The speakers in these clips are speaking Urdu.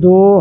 2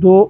2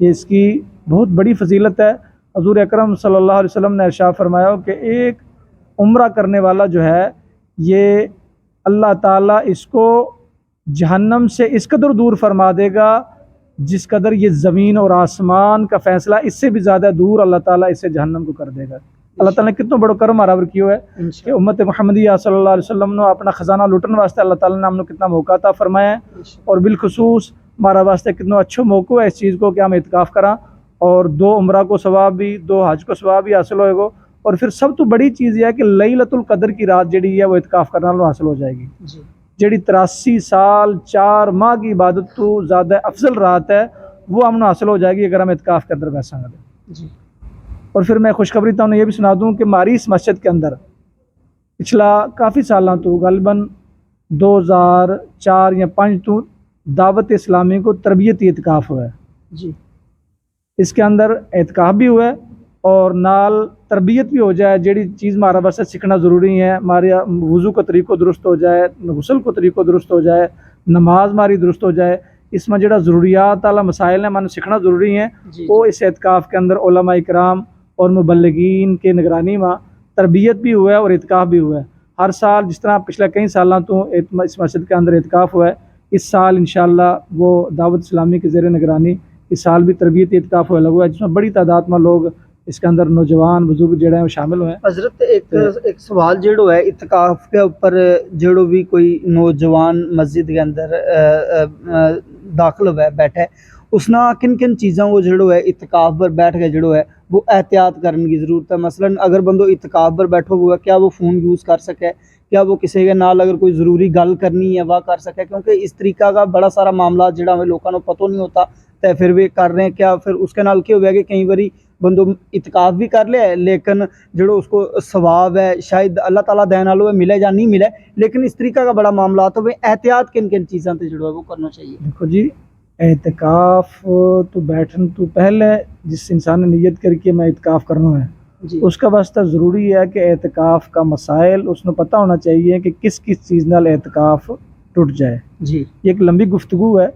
یہ اس کی بہت بڑی فضیلت ہے۔ حضور اکرم صلی اللہ علیہ وسلم نے ارشاد فرمایا کہ ایک عمرہ کرنے والا جو ہے یہ اللہ تعالیٰ اس کو جہنم سے اس قدر دور فرما دے گا جس قدر یہ زمین اور آسمان کا فیصلہ اس سے بھی زیادہ دور اللہ تعالیٰ اسے جہنم کو کر دے گا۔ اللہ تعالیٰ نے کتنا بڑا کرم برابر کیوں ہے کہ امت محمدیہ صلی اللہ علیہ وسلم نے اپنا خزانہ لوٹن واسطے اللہ تعالیٰ نے ہم نے کتنا موقع عطا فرمایا ہے، اور بالخصوص ہمارا واسطے کتنا اچھا موقع ہے اس چیز کو کہ ہم اعتکاف کریں، اور 2 عمرہ کو ثواب بھی 2 حج کو ثواب بھی حاصل ہوئے گا، اور پھر سب تو بڑی چیز یہ ہے کہ لیلۃ القدر کی رات جڑی ہے وہ اعتکاف کرنا لو حاصل ہو جائے گی، جڑی 83 سال 4 ماہ کی عبادت تو زیادہ افضل رات ہے وہ ہم حاصل ہو جائے گی اگر ہم اعتکاف کے اندر بیٹھیں گے۔ اور پھر میں خوشخبری تو یہ بھی سنا دوں کہ ہماری اس مسجد کے اندر پچھلا کافی سالوں تو غالباً 2004 یا 5 تو دعوت اسلامی کو تربیتی اعتکاف ہوا ہے۔ اس کے اندر اعتکاف بھی ہوا ہے اور نال تربیت بھی ہو جائے، جیڑی چیز ہمارا بس سیکھنا ضروری ہے، ہمارے وضو کا طریقہ درست ہو جائے، غسل کو طریقہ درست ہو جائے، نماز ہماری درست ہو جائے، اس میں جڑا ضروریات والا مسائل ہیں ہمیں سیکھنا ضروری ہیں، وہ اس اعتکاف کے اندر علماء اکرام اور مبلغین کے نگرانی میں تربیت بھی ہوا ہے اور اعتکاف بھی ہوا ہے۔ ہر سال جس طرح پچھلے کئی سالوں تو اس مسجد کے اندر اعتکاف ہوا ہے، اس سال انشاءاللہ وہ دعوت اسلامی کے زیر نگرانی اس سال بھی تربیت اعتکاف ہوا لگا ہے، جس میں بڑی تعداد میں لوگ اس کے اندر نوجوان بزرگ جڑے ہیں وہ شامل ہوئے ہیں۔ حضرت ایک سوال جڑو ہے اعتکاف کے اوپر، جڑو بھی کوئی نوجوان مسجد کے اندر داخل ہوا ہے بیٹھا ہے، اس نا کن کن چیزاں وہ جڑو ہے اعتکاف پر بیٹھ کے جڑو ہے وہ احتیاط کرنے کی ضرورت ہے؟ مثلا اگر بندو اعتکاف پر بیٹھو ہوا کیا وہ فون یوز کر سکے، کیا وہ کسی کے نال اگر کوئی ضروری گل کرنی ہے وہ کر سکے؟ کیونکہ اس طریقہ کا بڑا سارا معاملات جڑا ہمیں لوگوں کو پتہ نہیں ہوتا تے پھر بھی کر رہے ہیں، کیا پھر اس کے نال کیا ہوا کہ کئی باری بندو اعتکاف بھی کر لے لیکن جڑو اس کو ثواب ہے شاید اللہ تعالیٰ دین والوں ملے یا نہیں ملے، لیکن اس طریقہ کا بڑا معاملات ہوئے، احتیاط کن کن چیزاں تے جڑو ہے وہ کرنا چاہیے؟ دیکھو جی، اعتکاف تو بیٹھن تو پہلے جس انسان نے نیت کر کے میں اعتکاف کرنا ہے اس کا واسطہ ضروری ہے کہ اعتکاف کا مسائل اس نے پتہ ہونا چاہیے کہ کس کس چیز نال اعتکاف ٹوٹ جائے۔ جی یہ ایک لمبی گفتگو ہے،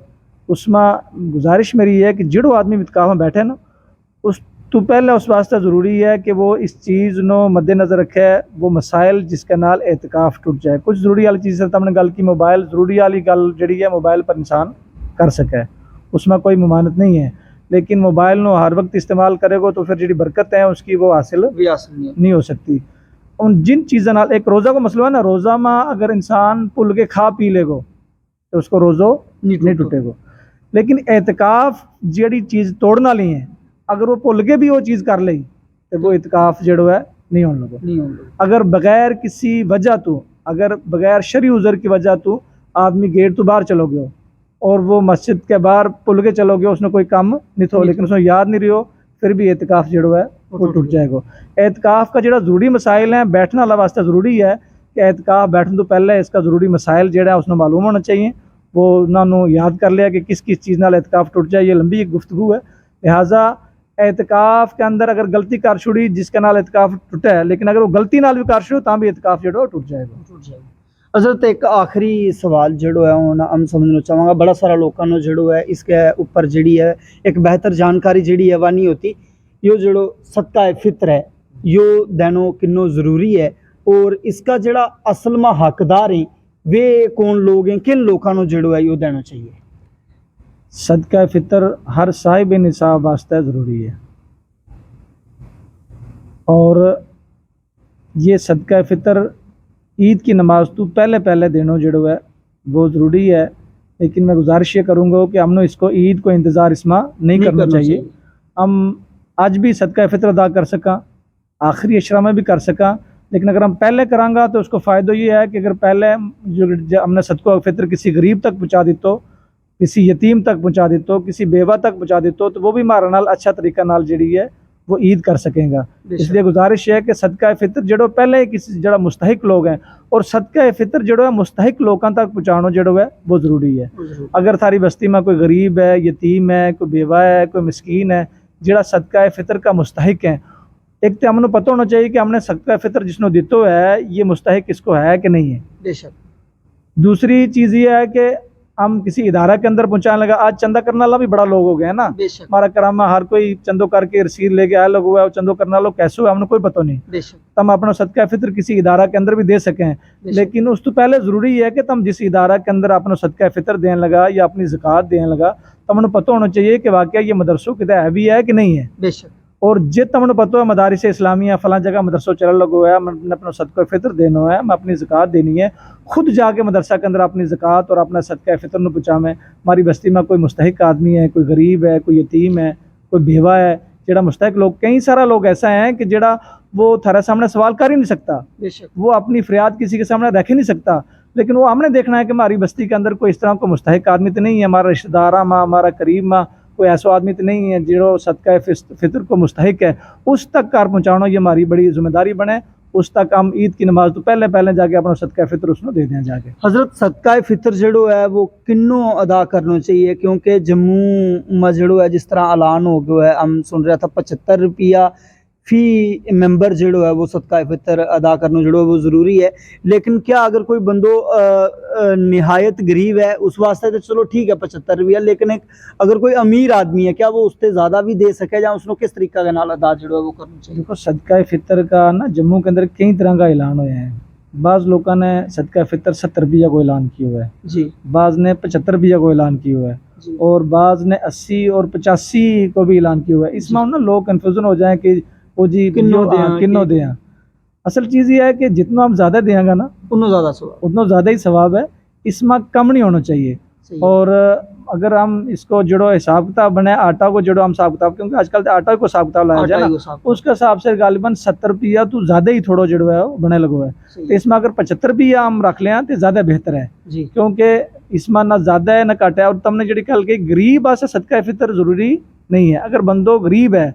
اس میں گزارش میری ہے کہ جڑو آدمی اعتکاف میں بیٹھے نا اس تو پہلے اس واسطہ ضروری ہے کہ وہ اس چیز نو مد نظر رکھے، وہ مسائل جس کے نال اعتکاف ٹوٹ جائے۔ کچھ ضروری والی چیز ہم نے گل کی، موبائل ضروری والی گل جڑی ہے موبائل پر انسان کر سکے، اس میں کوئی ممانعت نہیں ہے، لیکن موبائل نو ہر وقت استعمال کرے گا تو پھر جڑی برکت ہے اس کی وہ حاصل نہیں ہو سکتی۔ ان جن چیزوں نال ایک روزہ کو مسئلہ ہے نا، روزہ میں اگر انسان بھول کے کھا پی لے گو تو اس کو روزو نہیں ٹوٹے گا، لیکن اعتکاف جڑی چیز توڑنا والی ہے اگر وہ بھول کے بھی وہ چیز کر لئی تو وہ اعتکاف جڑو ہے نہیں ہونے لگا۔ اگر بغیر کسی وجہ تو، اگر بغیر شرعی عذر کی وجہ تو آدمی گیٹ تو باہر چلو گئے اور وہ مسجد کے باہر پل کے چلو گئے، اس نے کوئی کام نہیں تھو لیکن اس نے یاد نہیں رہو، پھر بھی اعتکاف جڑو ہے وہ ٹوٹ جائے گا۔ اعتکاف کا جڑا ضروری مسائل ہیں بیٹھنے والا واسطہ ضروری ہے کہ اعتکاف بیٹھنے تو پہلے اس کا ضروری مسائل جڑا ہے اس نے معلوم ہونا چاہیے، وہ انہوں نے یاد کر لیا کہ کس کس چیز نال اعتکاف ٹوٹ جائے۔ یہ لمبی ایک گفتگو ہے، لہٰذا اعتکاف کے اندر اگر غلطی کر چھڑی جس کے نال اعتکاف ٹوٹا ہے، لیکن اگر وہ غلطی نال بھی کر چھڑو تاں بھی اعتکاف جڑو ٹوٹ جائے گا۔ حضرت ایک آخری سوال جڑو ہے ہم سمجھنا چاہوں گا، بڑا سارا لوگوں نے جڑو ہے اس کے اوپر جڑی ہے ایک بہتر جانکاری جڑی ہے وہ نہیں ہوتی، یہ جڑو صدقہ فطر ہے یہ دینوں کنوں ضروری ہے، اور اس کا جڑا اصل میں حقدار ہیں وہ کون لوگ ہیں، کن لوگوں نے جڑو ہے یہ دینا چاہیے؟ صدقہ فطر ہر صاحب نصاب واسطہ ضروری ہے، اور یہ صدقہ فطر عید کی نماز تو پہلے دینوں جڑو ہے وہ ضروری ہے، لیکن میں گزارش یہ کروں گا کہ ہم نے اس کو عید کو انتظار اس میں نہیں کرنا چاہیے۔ ہم آج بھی صدقہ فطر ادا کر سکاں، آخری اشرا میں بھی کر سکاں، لیکن اگر ہم پہلے کریں گا تو اس کو فائدہ یہ ہے کہ اگر پہلے جو ہم نے صدقہ فطر کسی غریب تک پہنچا دیتو، کسی یتیم تک پہنچا دیتو، کسی بیوہ تک پہنچا دیتو تو وہ بھی ہمارے نال اچھا طریقہ نال جڑی ہے وہ عید کر سکیں گا۔ اس لیے گزارش ہے کہ صدقہ فطر جڑو پہلے کسی جڑا مستحق لوگ ہیں، اور صدقہ فطر جڑو ہے مستحق لوگوں تک پہنچانا جڑو ہے وہ ضروری ہے۔ اگر تھاری بستی میں کوئی غریب ہے، یتیم ہے، کوئی بیوہ ہے، کوئی مسکین ہے جڑا صدقہ فطر کا مستحق ہے، ایک تو ہم نے پتہ ہونا چاہیے کہ ہم نے صدقہ فطر جس نے دیتو ہے یہ مستحق اس کو ہے کہ نہیں ہے۔ بے شک۔ دوسری چیز یہ ہے کہ ہم کسی ادارہ کے اندر پہنچانے لگا. آج چندہ کرنے والا بھی بڑا لوگ ہو گئے ہیں نا. بے شک ہمارا کرامہ ہر کوئی چندو کر کے رسید لے کے آیا لوگ ہوا ہے, چندو کرنے والوں کیسے ہوا ہم نے کوئی پتہ نہیں. بے شک تم اپنا صدقہ فطر کسی ادارہ کے اندر بھی دے سکیں, بے شک لیکن اس تو پہلے ضروری ہے کہ تم جس ادارہ کے اندر اپنا صدقہ فطر دینے لگا یا اپنی زکوٰۃ دینے لگا تم نے پتہ ہونا چاہیے کہ واقعہ یہ مدرسوں کی ہے بھی ہے کہ نہیں ہے. بے شک اور جت تم نے پتہ ہے مدارس اسلامیہ فلاں جگہ مدرسوں چل لگو ہے, میں نے اپنا صدقہ فطر دینا ہے, میں اپنی زکوٰۃ دینی ہے, خود جا کے مدرسہ کے اندر اپنی زکوٰۃ اور اپنا صدقہ فطر نہ پہنچاویں. ہماری بستی میں کوئی مستحق آدمی ہے, کوئی غریب ہے, کوئی یتیم ہے, کوئی بیوہ ہے, جڑا مستحق لوگ کئی سارا لوگ ایسا ہیں کہ جڑا وہ تھارے سامنے سوال کر ہی نہیں سکتا, بے شک وہ اپنی فریاد کسی کے سامنے رکھ ہی نہیں سکتا, لیکن وہ ہم نے دیکھنا ہے کہ ہماری بستی کے اندر کوئی اس طرح کو مستحق آدمی تو نہیں ہے, ہمارا رشتہ دارہ ماں, ہمارا قریب ماں, کوئی ایسا آدمی تو نہیں ہے جو صدقہ فطر کو مستحق ہے, اس تک کار پہنچانا یہ ہماری بڑی ذمہ داری بنے. اس تک ہم عید کی نماز تو پہلے جا کے اپنا صدقہ فطر اس کو دے دیں جا کے. حضرت صدقہ فطر جڑو ہے وہ کنوں ادا کرنا چاہیے, کیونکہ جموں میں جڑو ہے جس طرح اعلان ہو گیا ہے, ہم سن رہا تھا 75 روپیہ فی ممبر جڑو ہے وہ صدقہ فطر ادا کرنا جڑو ہے وہ ضروری ہے. لیکن کیا اگر کوئی بندو نہایت غریب ہے اس واسطے تو چلو ٹھیک ہے 75 روپیہ, لیکن اگر کوئی امیر آدمی ہے کیا وہ اس سے زیادہ بھی دے سکے, یا اس کو کس طریقہ کے نال ادا جڑو ہے وہ کرنا چاہیے؟ دیکھو صدقہ فطر کا نا جموں کے اندر کئی طرح کا اعلان ہوئے ہیں. بعض لوگوں نے صدقہ فطر 70 روپیہ کو اعلان کیا ہوا ہے, جی بعض نے 75 روپیہ کو اعلان کیا ہوا ہے, جی اور بعض نے 80 اور 85 کو بھی اعلان کیا ہوا ہے. اس میں نا لوگ کنفیوژن ہو جائیں کہ وہ جی کنوں دیں, کنوں دیں. اصل چیز یہ ہے کہ جتنا ہم زیادہ دیں گا نا انہوں زیادہ ثواب. اتنا زیادہ ہی ثواب ہے, اس میں کم نہیں ہونا چاہیے. صحیح. اور اگر ہم اس کو جڑو حساب کتاب بنے آٹا کو جڑو ہم حساب کتاب, کیونکہ آج کل آٹا کو حساب کتاب لایا جائے نا, اس کے حساب سے غالباً 70 روپیہ تو زیادہ ہی تھوڑا جڑو ہے وہ بنے لگو ہے. تو اس میں اگر 75 روپیہ ہم رکھ لیں تو زیادہ بہتر ہے, جی کیونکہ اس میں نہ زیادہ ہے نہ کٹ ہے. اور تم نے جڑی کل کہ غریب آسے صدقہ فطر ضروری نہیں ہے. اگر بندو غریب ہے,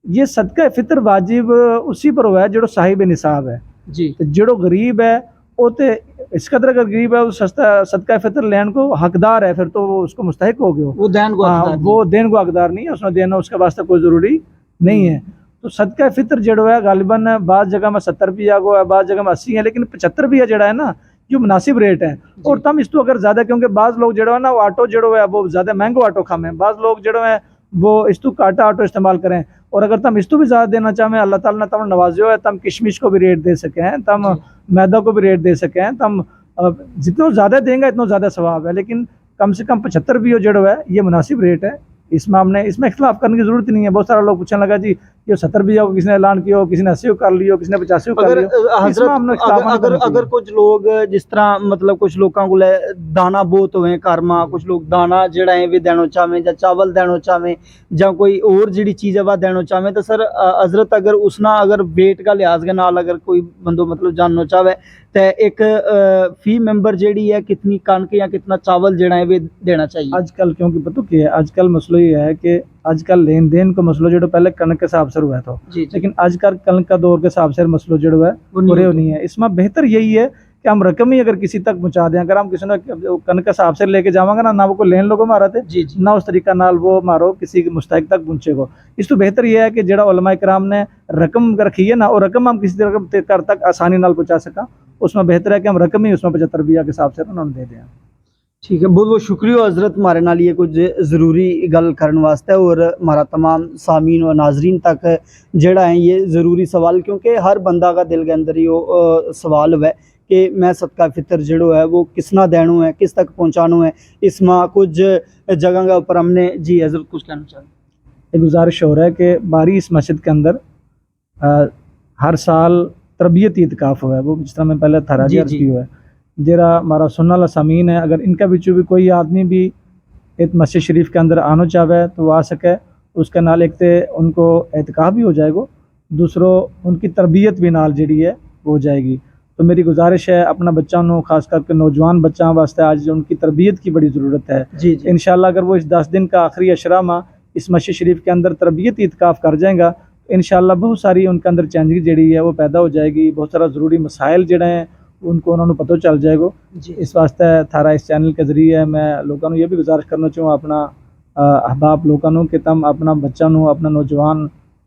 یہ صدقہ فطر واجب اسی پر ہوا ہے جڑو صاحب نصاب ہے. جی جڑو غریب ہے وہ تے اس قدر اگر غریب ہے وہ صدقہ فطر لین کو حقدار ہے, پھر تو وہ اس کو مستحق ہو گئے, وہ دین کو حقدار نہیں. وہ دین کو حقدار نہیں ہے, اس نے دینا اس کے واسطے کوئی ضروری نہیں ہے. تو صدقہ فطر جڑو ہے غالباً بعض جگہ میں 70 روپیہ کو ہے, بعض جگہ میں 80 ہے, لیکن 75 روپیہ جڑا ہے نا جو مناسب ریٹ ہے. اور تم اس تو اگر زیادہ, کیونکہ بعض لوگ جڑو ہے نا وہ آٹو جڑو ہے وہ زیادہ مہنگو آٹو کھامیں, بعض لوگ جڑو ہے وہ اس تو کاٹا آٹو استعمال کریں. اور اگر تم اس تو بھی زیادہ دینا چاہیں, اللہ تعالیٰ نے تم نوازیو ہے, تم کشمش کو بھی ریٹ دے سکیں, تم میدا کو بھی ریٹ دے سکیں, تم جتنا زیادہ دیں گا اتنا زیادہ ثواب ہے. لیکن کم سے کم 75 روپیہ جڑو ہے یہ مناسب ریٹ ہے. اس میں ہم نے اس میں اختلاف کرنے کی ضرورت نہیں ہے. بہت سارے لوگ پوچھنے لگا جی یہ 70 روپیہ کو کسی نے اعلان کیا ہو, کسی نے 80 کو کر لیو, کسی نے 85 کو کر لیو. اگر کچھ لوگ جس طرح مطلب کچھ لوگوں کو دانا بہت ہوئے گھر میں, کچھ لوگ دانا جڑا ہے وہ دینا چاہیں, یا چاول دینا چاہیں, یا کوئی اور جڑی چیز ہے وہ دینا چاہیں, تو سر حضرت اگر اس نا اگر ویٹ کا لحاظ کے نال اگر کوئی بندو مطلب جاننا چاہے تو ایک فی ممبر جیڑی ہے کتنی کنک یا کتنا چاول جڑا ہے وہ دینا چاہیے؟ آج کل کیونکہ پتہ کیا ہے, آج کل مسئلہ یہ ہے کہ آج کل لین دین کا مسئلہ جو پہلے کنک کے حساب سے ہوا تھا, لیکن آج کل کنک کا دور کے حساب سے مسئلہ جو ہے پورے نہیں ہے. اس میں بہتر یہی ہے کہ ہم رقم ہی اگر کسی تک پہنچا دیں. اگر ہم کسی نے کنک کے حساب سے لے کے جاؤں گا نہ وہ کو لین لوگوں مارا تھے, نہ اس طریقہ نال وہ مارو کسی کے مستحق تک پہنچے گو. اس تو بہتر یہ ہے کہ جڑا علماء کرام نے رقم رکھی ہے نا, اور رقم ہم کسی طرح تک آسانی نال پہنچا سکا, اس میں بہتر ہے کہ ہم رقم ہی اس میں 75 روپیہ کے حساب سے انہوں نے دے دیں. ٹھیک ہے, بہت بہت شکریہ حضرت ہمارے نال یہ کچھ ضروری گل کرنے واسطے, اور ہمارا تمام سامعین و ناظرین تک جڑا ہے یہ ضروری سوال, کیونکہ ہر بندہ کا دل کے اندر یہ سوال ہے کہ میں صدقہ فطر جڑو ہے وہ کس نہ دینو ہے, کس تک پہنچانو ہے. اس میں کچھ جگہ کے اوپر ہم نے جی حضرت کچھ کہنا چاہتے ہیں. ایک گزارش ہو رہا ہے کہ باری اس مسجد کے اندر ہر سال تربیتی اعتکاف ہوا ہے, وہ جس طرح میں پہلے تھراجی عرض کی ہوا ہے, جرا ہمارا سننے والا سامعین ہے, اگر ان کا بھی کوئی آدمی بھی ایک مسجد شریف کے اندر آنا چاہے تو وہ آ سکے. اس کے نال ایک تے ان کو اعتکاف بھی ہو جائے گا, دوسروں ان کی تربیت بھی نال جڑی ہے وہ ہو جائے گی. تو میری گزارش ہے اپنا بچوں نو, خاص کر کے نوجوان بچوں واسطے آج ان کی تربیت کی بڑی ضرورت ہے. انشاءاللہ اگر وہ اس 10 دن کا آخری عشرہ میں اس مسجد شریف کے اندر تربیتی اعتکاف کر جائیں گا, انشاءاللہ بہت ساری ان کے اندر چینجنگ جڑی ہے وہ پیدا ہو جائے گی. بہت سارا ضروری مسائل جڑے ہیں ان کو انہوں نے پتہ چل جائے گا. اس واسطے تھارا اس چینل کے ذریعے میں لوگوں کو یہ بھی گزارش کرنا چاہوں اپنا احباب لوگوں کہ تم اپنا بچہ نو, اپنا نوجوان